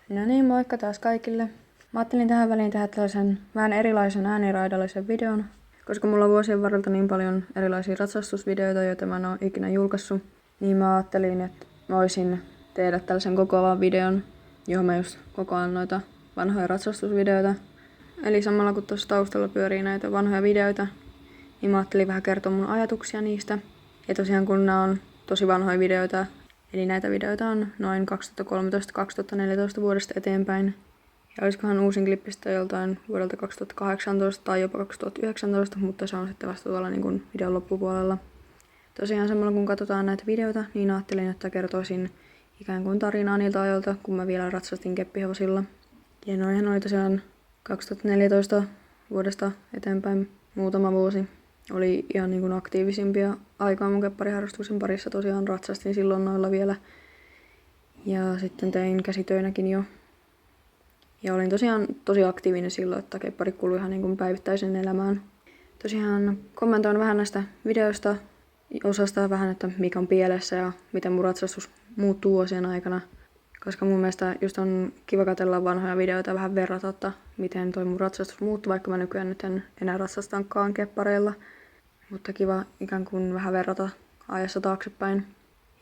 No niin, moikka taas kaikille. Mä ajattelin tähän väliin tehdä tällaisen vähän erilaisen ääniraidallisen videon, koska mulla on vuosien varrelta niin paljon erilaisia ratsastusvideoita, joita mä en oo ikinä julkaissut, niin mä ajattelin, että mä voisin tehdä tällaisen kokoavan videon, johon mä just kokoan noita vanhoja ratsastusvideoita. Eli samalla kun tuossa taustalla pyörii näitä vanhoja videoita, niin mä ajattelin vähän kertoa mun ajatuksia niistä. Ja tosiaan kun nämä on tosi vanhoja videoita, eli näitä videoita on noin 2013-2014 vuodesta eteenpäin. Ja olisikohan uusin klippistä joltain vuodelta 2018 tai jopa 2019, mutta se on sitten vasta tuolla niin kuin videon loppupuolella. Tosiaan samalla kun katsotaan näitä videoita, niin ajattelin, että kertoisin ikään kuin tarinaa niiltä ajoilta, kun mä vielä ratsastin keppihevosilla. Ja noihän oli tosiaan 2014 vuodesta eteenpäin muutama vuosi. Oli ihan niin kuin aktiivisimpia aikaa mun keppariharrastuksen parissa. Tosiaan ratsastin silloin noilla vielä. Ja sitten tein käsitöinäkin jo. Ja olin tosiaan tosi aktiivinen silloin, että keppari kuului ihan niin kuin päivittäisen elämään. Tosiaan kommentoin vähän näistä videoista, osasta vähän, että mikä on pielessä ja miten mun ratsastus muuttuu vuosien aikana. Koska mun mielestä just on kiva katsella vanhoja videoita ja vähän verrata, että miten toi mun ratsastus muuttuu, vaikka mä nykyään nyt en enää ratsastankaan keppareilla. Mutta kiva ikään kuin vähän verrata ajassa taaksepäin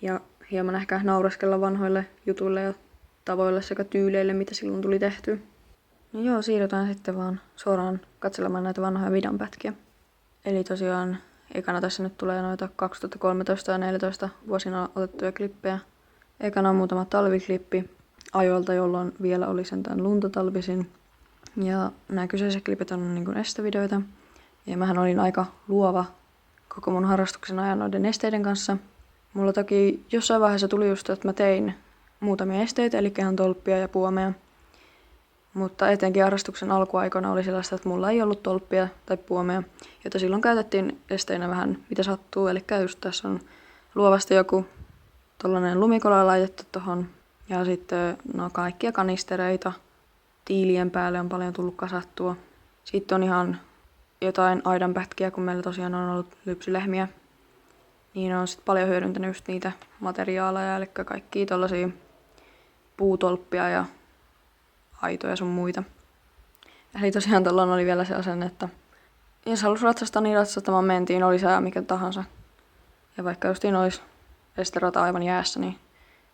ja hieman ehkä naureskella vanhoille jutuille ja tavoille sekä tyyleille, mitä silloin tuli tehtyä. No joo, siirrytään sitten vaan suoraan katselemaan näitä vanhoja videonpätkiä. Eli tosiaan ekana tässä nyt tulee noita 2013 ja 2014 vuosina otettuja klippejä. Ekana on muutama talviklippi ajoilta, jolloin vielä oli sentään lunta talvisin. Ja nämä kyseiset klipit on niin kuin estevideoita. Ja mähän olin aika luova koko mun harrastuksen ajan noiden esteiden kanssa. Mulla toki jossain vaiheessa tuli just, että mä tein muutamia esteitä, eli ihan tolppia ja puomeja. Mutta etenkin harrastuksen alkuaikoina oli sellaista, että mulla ei ollut tolppia tai puomeja, jota silloin käytettiin esteinä vähän mitä sattuu. Eli just tässä on luovasti joku tollanen lumikola laitettu tohon. Ja sitten no kaikkia kanistereita. Tiilien päälle on paljon tullut kasattua. Sitten on ihan jotain aidanpätkiä, kun meillä tosiaan on ollut lypsylehmiä. Niin on sitten paljon hyödyntänyt just niitä materiaaleja, eli kaikkia tollasia puutolppia ja aitoja sun muita. Eli tosiaan tuolloin oli vielä se asenne, että jos halus ratsastaa, niin ratsastamaan mentiin, oli sää mikä tahansa. Ja vaikka justiin olisi esterata aivan jäässä, niin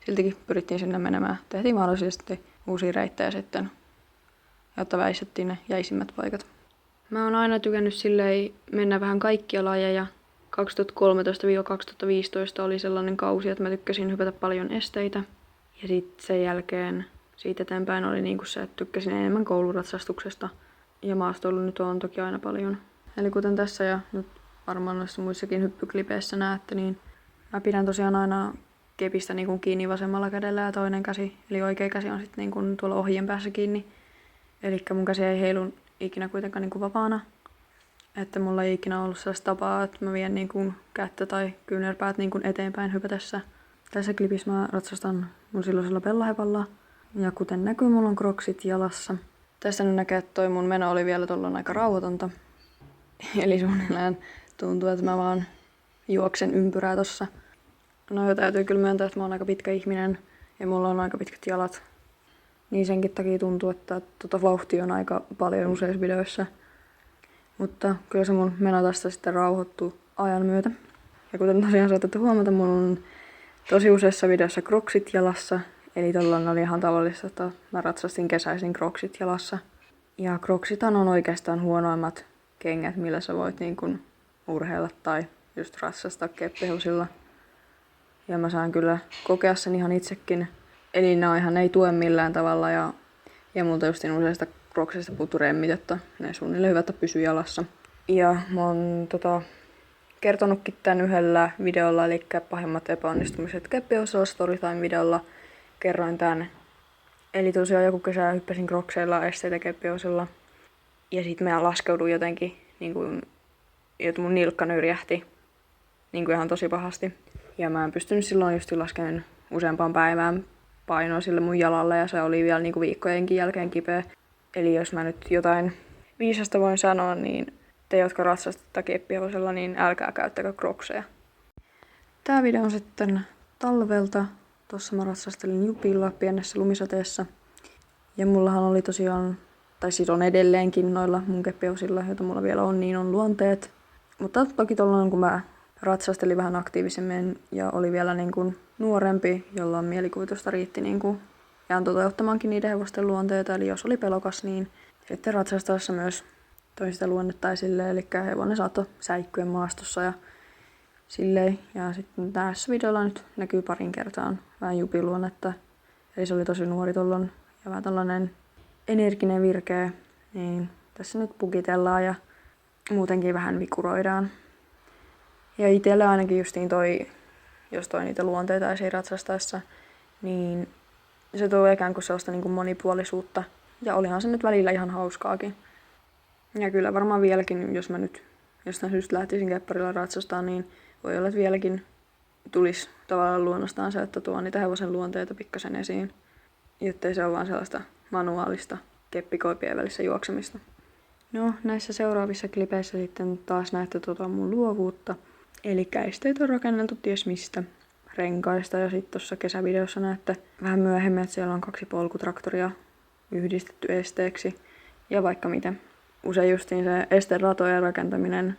siltikin pyrittiin sinne menemään. Tehtiin mahdollisesti uusia reittejä sitten, jotta väistettiin ne jäisimmät paikat. Mä oon aina tykännyt silleen mennä vähän kaikkia lajeja. 2013-2015 oli sellainen kausi, että mä tykkäsin hypätä paljon esteitä. Ja sitten sen jälkeen siitä eteenpäin oli niinku se, että tykkäsin enemmän kouluratsastuksesta. Ja maastoilu nyt on toki aina paljon. Eli kuten tässä ja nyt varmaan noissa muissakin hyppyklipeissä näette, niin mä pidän tosiaan aina kepistä niinku kiinni vasemmalla kädellä ja toinen käsi, eli oikea käsi on sitten niinku tuolla ohjien päässä kiinni. Eli mun käsi ei heilu ikinä kuitenkaan niinku vapaana. Että mulla ei ikinä ollut sellaista tapaa, että mä vien niinku kättä tai kyynärpäät niinku eteenpäin hypätessä. Tässä klipissä mä ratsastan mun silloisella pellahepalla. Ja kuten näkyy, mulla on kroksit jalassa. Tässä nyt näkee, että toi mun meno oli vielä tuolloin aika rauhatonta. Eli suunnilleen tuntuu, että mä vaan juoksen ympyrää tossa. No jo täytyy kyllä myöntää, että mä oon aika pitkä ihminen ja mulla on aika pitkät jalat. Niin senkin takia tuntuu, että vauhtia on aika paljon useissa videoissa. Mutta kyllä se mun meno tästä sitten rauhoittuu ajan myötä. Ja kuten tosiaan saatatte huomata, mulla on tosi useissa videoissa kroksit jalassa. Eli tolloin oli ihan tavallista, että mä ratsastin kesäisin kroksit jalassa. Ja kroksithan on oikeastaan huonoimmat kengät, millä sä voit niin kun urheilla tai just ratsastaa keppihevosilla. Ja mä saan kyllä kokea sen ihan itsekin. Eli ihan ei tue millään tavalla ja multa justin useista kroksista puuttuu remmit, että ne suunnilleen hyvä, että pysyy jalassa. Ja mä oon kertonutkin tän yhdellä videolla, eli pahimmat epäonnistumiset keppihevosilla Storytime-videolla. Kerroin tän. Eli tosiaan joku kesä hyppäsin krokseilla esteitä keppihevosilla. Ja sit mä laskeuduin jotenkin, että mun nilkka nyrjähti ihan tosi pahasti. Ja mä en pystynyt silloin just laskemaan useampaan päivään painoa sille mun jalalle ja se oli vielä viikkojenkin jälkeen kipeä. Eli jos mä nyt jotain viisasta voin sanoa, niin te, jotka ratsastatte keppihevosella, niin älkää käyttäkö krokseja. Tää video on sitten talvelta. Tossa mä ratsastelin jupilla pienessä lumisateessa. Ja mullahan oli tosiaan, tai siis on edelleenkin noilla mun keppiosilla, joita mulla vielä on, niin on luonteet. Mutta toki tuolloin, kun mä ratsastelin vähän aktiivisemmin ja oli vielä niin kuin nuorempi, jolloin mielikuvitusta riitti niin kuin jään toteuttamaankin niiden hevosten luonteita. Eli jos oli pelokas, niin sitten ratsastaessa myös toin sitä luonnetta esille. Eli hevonen saattoi säikkyä maastossa ja silleen. Ja sitten tässä videolla nyt näkyy parin kertaan vähän jupiluonnetta. Eli se oli tosi nuori tollon ja vähän tällainen energinen virkeä. Niin tässä nyt pukitellaan ja muutenkin vähän vikuroidaan. Ja itselle ainakin justiin jos toi niitä luonteita esiin ratsastaessa, niin se tuo ikään kuin sellaista niin kuin monipuolisuutta. Ja olihan se nyt välillä ihan hauskaakin. Ja kyllä varmaan vieläkin, jos mä nyt jostain syystä lähtisin kepparilla ratsastaan, niin voi olla, että vieläkin tulisi tavallaan luonnostaan se, että tuo niitä hevosen luonteita pikkasen esiin. Jottei se ole vaan sellaista manuaalista keppikoipien välissä juoksemista. No, näissä seuraavissa klipeissä sitten taas näette mun luovuutta. Eli käisteet on rakenneltu ties mistä renkaista. Ja sitten tuossa kesävideossa näette vähän myöhemmin, että siellä on 2 polkutraktoria yhdistetty esteeksi. Ja vaikka mitä. Usein justiin se esteratojen rakentaminen,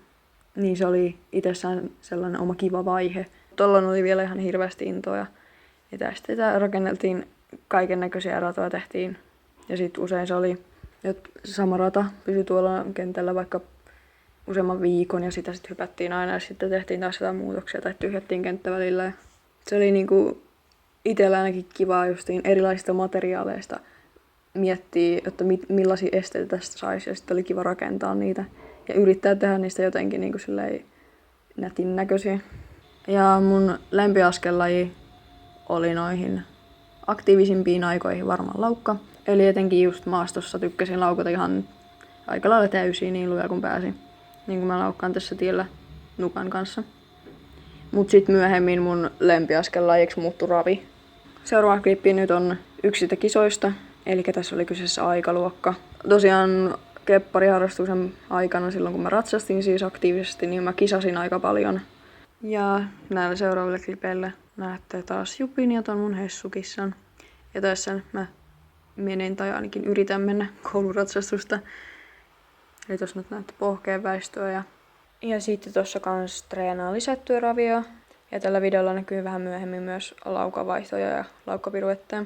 niin se oli itsessään sellainen oma kiva vaihe. Tuolloin oli vielä ihan hirveästi intoa ja tästä rakenneltiin kaiken näköisiä ratoja tehtiin. Ja sitten usein se oli, että sama rata pysyi tuolla kentällä vaikka useamman viikon ja sitä sitten hypättiin aina ja sitten tehtiin taas jotain muutoksia tai tyhjättiin kenttä välillä. Ja se oli niinku itsellä ainakin kivaa justiin erilaisista materiaaleista miettiä, että millaisia esteitä tästä saisi ja sitten oli kiva rakentaa niitä ja yrittää tehdä niistä jotenkin niinku silleen nätin näköisiä. Ja mun lempiaskellaji oli noihin aktiivisimpiin aikoihin varmaan laukka. Eli etenkin just maastossa tykkäsin laukata ihan aika lailla täysiä niin lujaa kun pääsin. Niin kuin mä laukkaan tässä tiellä nukan kanssa. Mut sit myöhemmin mun lempiaskellajiksi muuttui ravi. Seuraava klippi nyt on yksistä kisoista. Eli tässä oli kyseessä aikaluokka. Tosiaan keppariharrastuksen aikana silloin kun mä ratsastin siis aktiivisesti, niin mä kisasin aika paljon. Ja näillä seuraavilla klipeillä näette taas Jupin ja ton mun Hessukissan. Ja tässä mä menen tai ainakin yritän mennä kouluratsastusta. Eli tossa nyt näette pohkeen väistöä. Ja sitten tossa kans treenaa lisättyä ravia. Ja tällä videolla näkyy vähän myöhemmin myös laukavaihtoja ja laukkapiruetteja.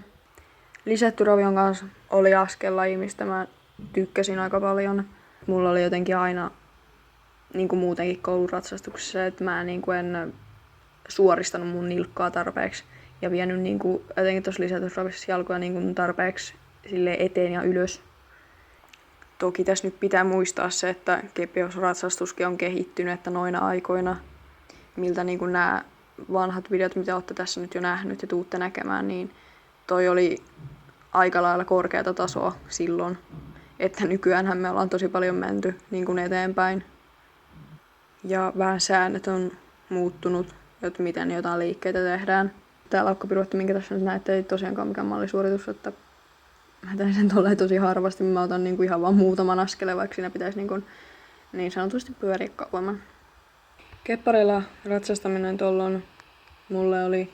Lisätty ravion kanssa oli askellaji, mistä mä tykkäsin aika paljon. Mulla oli jotenkin aina niin kuin muutenkin kouluratsastuksessa, että mä niin kuin en suoristanut mun nilkkaa tarpeeksi ja vienyt niin kuin, jotenkin tuossa lisätysravissa jalkoja niin kuin tarpeeksi eteen ja ylös. Toki tässä nyt pitää muistaa se, että kepiosratsastuskin on kehittynyt, että noina aikoina, miltä niin kuin nämä vanhat videot, mitä olette tässä nyt jo nähnyt ja tuutte näkemään, niin toi oli aika lailla korkeata tasoa silloin. Että nykyäänhän me ollaan tosi paljon menty niin kuin eteenpäin. Ja vähän säännöt on muuttunut, että miten jotain liikkeitä tehdään. Tää laukkapiruetti, minkä tässä nyt näette, ei tosiaankaan mikään mallisuoritus, että mä teen sen tolleen tosi harvasti. Mä otan niinku ihan vaan muutaman askeleen, vaikka siinä pitäisi niin sanotusti pyöriä kauemman. Keppareilla ratsastaminen tollon mulle oli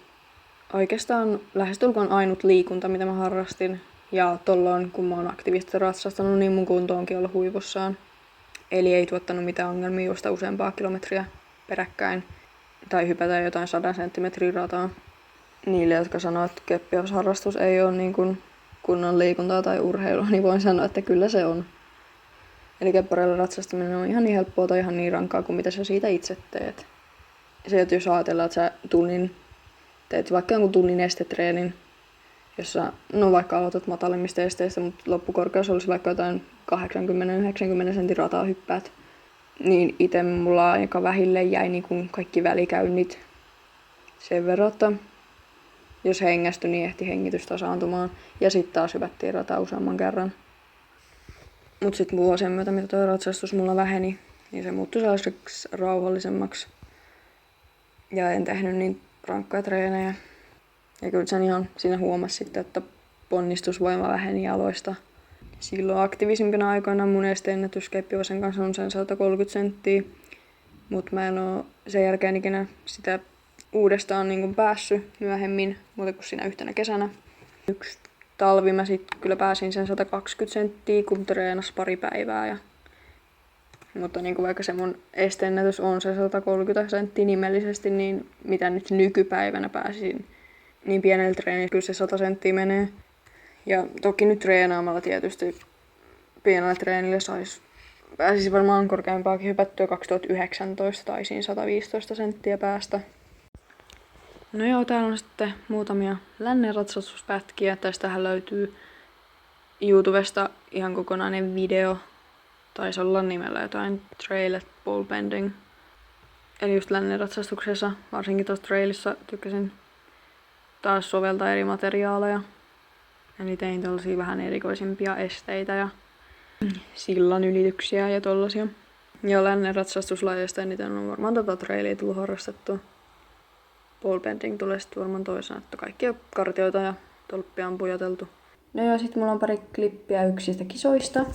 oikeastaan lähestulkoon ainut liikunta, mitä mä harrastin. Ja tolloin, kun mä oon aktiivisesti ratsastanut, niin mun kunto onkin ollut huipussaan. Eli ei tuottanut mitään ongelmia juosta useampaa kilometriä peräkkäin tai hypätä jotain 100 senttimetrin rataa. Niille, jotka sanoo, että keppiosharrastus ei ole niin kuin kunnon liikuntaa tai urheilua, niin voin sanoa, että kyllä se on. Eli keppareilla ratsastaminen on ihan niin helppoa tai ihan niin rankkaa kuin mitä sä siitä itse teet. Se, että jos ajatellaan, että sä teet vaikka jonkun tunnin estetreenin, jossa vaikka aloitat matalimmista esteistä, mutta loppukorkeus olisi vaikka jotain 80-90 sentin rataa hyppäät, niin itse mulla aika vähille jäi niin kuin kaikki välikäynnit sen verran, että jos hengästyi, niin ehti hengitys tasaantumaan ja sitten taas hypättiin rataa useamman kerran. Mutta sitten vuosien myötä, mitä tuo ratsastus mulla väheni, niin se muuttui sellaiseksi rauhallisemmaksi ja en tehnyt niin rankkoja treenejä. Ja kyllä sen ihan siinä huomasi sitten, että ponnistusvoima väheni jaloista. Silloin aktiivisimpina aikoina mun esteennätys keppiosen kanssa on sen 130 senttiä. Mutta mä en oo sen jälkeen ikinä sitä uudestaan niin kuin päässyt myöhemmin, muuta kuin siinä yhtenä kesänä. Yksi talvi mä sit kyllä pääsin sen 120 senttiä, kun treenas pari päivää. Mutta niin kuin vaikka se mun esteennätys on se 130 senttiä nimellisesti, niin mitä nyt nykypäivänä pääsin niin pienellä treenillä, kyllä se 100 senttiä menee. Ja toki nyt treenaamalla tietysti pienellä treenillä pääsisi varmaan korkeampaakin hypättyä. 2019 taisin 115 senttiä päästä. No joo, täällä on sitten muutamia lännen ratsastuspätkiä. Tästähän löytyy YouTubesta ihan kokonainen video. Taisi olla nimellä jotain trail at pole bending. Eli just lännen ratsastuksessa, varsinkin tuossa trailissa, tykkäsin taas soveltaa eri materiaaleja. Eli tein tällaisia vähän erikoisimpia esteitä ja sillan ylityksiä ja tollasia. Ja lännen ratsastuslajeista eniten on varmaan trailia tullut harrastettua. Pole bending tulee sitten varmaan toisena, että kaikki on kartioita ja tolppia on pujoteltu. No ja sit mulla on pari klippiä yksistä kisoista.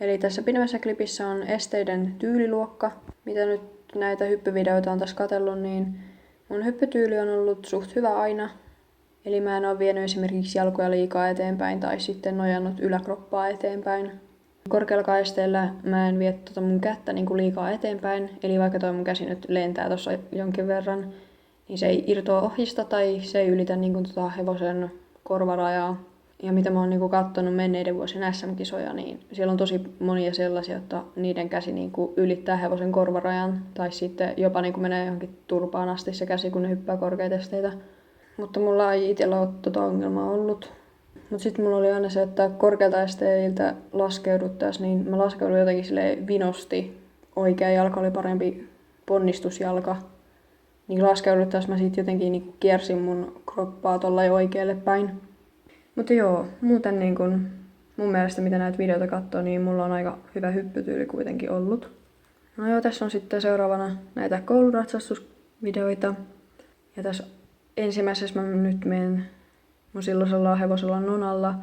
Eli tässä pidemmässä klipissä on esteiden tyyliluokka. Mitä nyt näitä hyppyvideoita on tässä katsellut, niin mun hyppytyyli on ollut suht hyvä aina. Eli mä en ole vienyt esimerkiksi jalkoja liikaa eteenpäin tai sitten nojannut yläkroppaa eteenpäin. Korkealla kaisteella mä en vie mun kättä niinku liikaa eteenpäin. Eli vaikka toi mun käsi nyt lentää tossa jonkin verran, niin se ei irtoa ohjista tai se ei ylitä niinku hevosen korvarajaa. Ja mitä mä oon niinku kattonut menneiden vuosien SM-kisoja, niin siellä on tosi monia sellaisia, että niiden käsi niinku ylittää hevosen korvarajan. Tai sitten jopa niinku menee johonkin turpaan asti se käsi, kun ne hyppää korkeita esteitä. Mutta mulla ei itsellä ole tota ongelmaa ollut. Mutta sitten mulla oli aina se, että korkealta esteiltä laskeuduttaessa, niin mä laskeudun jotenkin silleen vinosti. Oikea jalka oli parempi ponnistusjalka. Niin laskeuduttaessa mä sitten jotenkin niinku kiersin mun kroppaa tollain oikealle päin. Mutta joo, muuten niin kun mun mielestä mitä näitä videoita katsoo, niin mulla on aika hyvä hyppytyyli kuitenkin ollut. No joo, tässä on sitten seuraavana näitä kouluratsastusvideoita. Ja tässä ensimmäisessä mä nyt menen mun silloisella hevosella Nonalla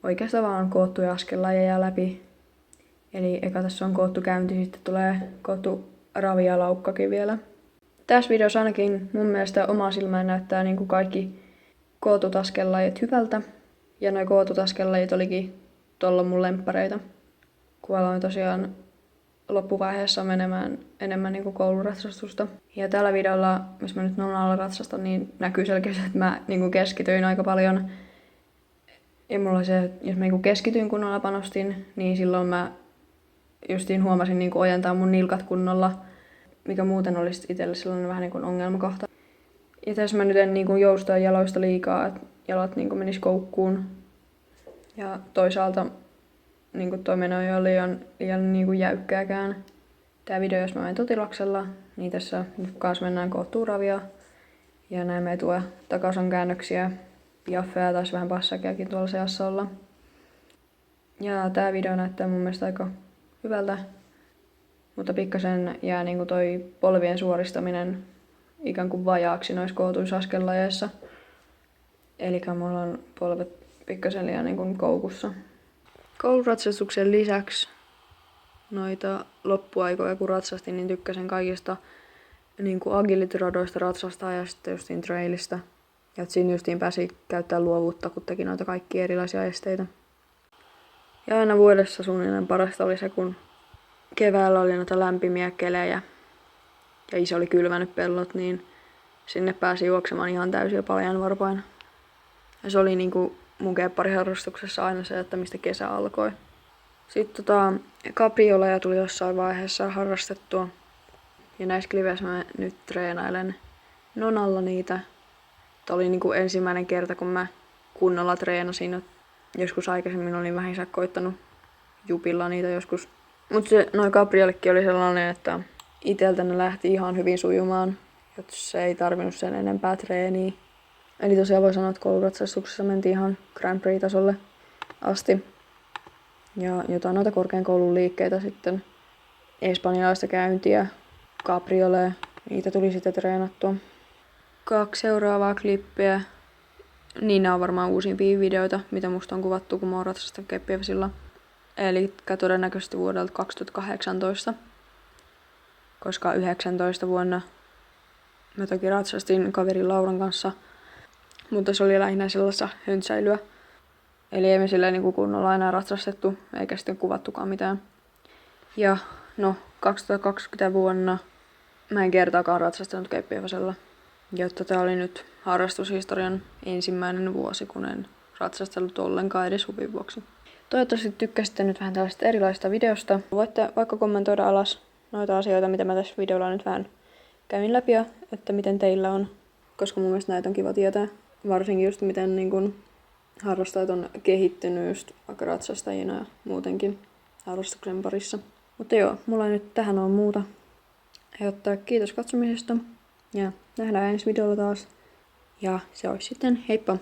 oikeastaan vaan koottuja askellajeja läpi. Eli eka tässä on koottu käynti, sitten tulee koottu ravi ja laukkakin vielä. Tässä videossa ainakin mun mielestä oma silmään näyttää niin kuin kaikki kootut askellajit hyvältä. Ja noi kootut askellajit olikin tuolla mun lemppareita. Kun aloin tosiaan loppuvaiheessa menemään enemmän niin kuin kouluratsastusta. Ja tällä videolla, jos mä nyt Nonalla ratsastan, niin näkyy selkeästi, että mä niin kuin keskityin aika paljon. Ja mulla se, jos mä niin kuin keskityin kunnolla panostin, niin silloin mä justiin huomasin niin kuin ojentaa mun nilkat kunnolla, mikä muuten olisi itselle sellainen vähän niin kuin ongelmakohta. Ja tässä mä nyt en niin kuin joustaa jaloista liikaa, että jalat niin kuin menis koukkuun. Ja toisaalta niin kuin toi meno ei ole liian niin kuin jäykkääkään. Tää video, jos mä menen totilaksella, niin tässä nyt kans mennään koottuun ravia. Ja näin me tuo takasan käännöksiä, piaffeja, taisi vähän passakiakin tuolla seassa olla. Ja tää video näyttää mun mielestä aika hyvältä. Mutta pikkasen jää niin kuin toi polvien suoristaminen ikään kuin vajaaksi noissa kootuissa askellajeissa. Elikkä mulla on polvet pikkasen liian niin kuin koukussa. Kouluratsastuksen lisäksi noita loppuaikoja kun ratsastin, niin tykkäsin kaikista niin kuin agility-radoista ratsastaa ja sitten justiin trailista. Ja siinä justiin pääsi käyttää luovuutta, kun teki noita kaikkia erilaisia esteitä. Ja aina vuodessa suunnilleen parasta oli se, kun keväällä oli noita lämpimiä kelejä ja iso oli kylmänyt pellot, niin sinne pääsi juoksemaan ihan täysin paljan varpain. Ja se oli niinku mun keppariharrastuksessa aina se, että mistä kesä alkoi. Sitten kaprioleja tuli jossain vaiheessa harrastettua. Ja näissä klipeissä mä nyt treenailen Nonalla niitä. Tämä oli niinku ensimmäinen kerta, kun mä kunnolla treenasin. Joskus aikaisemmin olin vähän koittanut jupilla niitä joskus. Mutta noi kapriollekin oli sellainen, että iteltä ne lähti ihan hyvin sujumaan. Jotta se ei tarvinnut sen enempää treeniä. Eli tosiaan voi sanoa, että kouluratsastuksessa mentiin ihan Grand Prix-tasolle asti. Ja jotain noita korkean koulun liikkeitä sitten. Espanjalaista käyntiä, cabriolet, niitä tuli sitten treenattua. 2 seuraavaa klippiä. Niin nämä on varmaan uusimpia videoita, mitä musta on kuvattu, kun mä oon ratsastanut keppivesillä. Eli todennäköisesti vuodelta 2018. Koska 19 vuonna mä toki ratsastin kaverin Lauran kanssa. Mutta se oli lähinnä sellaista höntsäilyä. Eli ei me silleen niinku kunnolla enää ratsastettu, eikä sitten kuvattukaan mitään. Ja no, 2020 vuonna mä en kertaakaan ratsastanut keippihevosella. Jotta tää oli nyt harrastushistorian ensimmäinen vuosi, kun en ratsastellut ollenkaan edes huvin vuoksi. Toivottavasti tykkäsitte nyt vähän tällaista erilaista videosta. Voitte vaikka kommentoida alas noita asioita, mitä mä tässä videolla nyt vähän kävin läpi, että miten teillä on. Koska mun mielestä näitä on kiva tietää. Varsinkin just miten niin kun harrastajat on kehittynyt just vaikka ratsastajina ja muutenkin harrastuksen parissa. Mutta joo, mulla ei nyt tähän ole muuta. Jotta kiitos katsomisesta ja nähdään ensi videolla taas. Ja se olisi sitten heippa!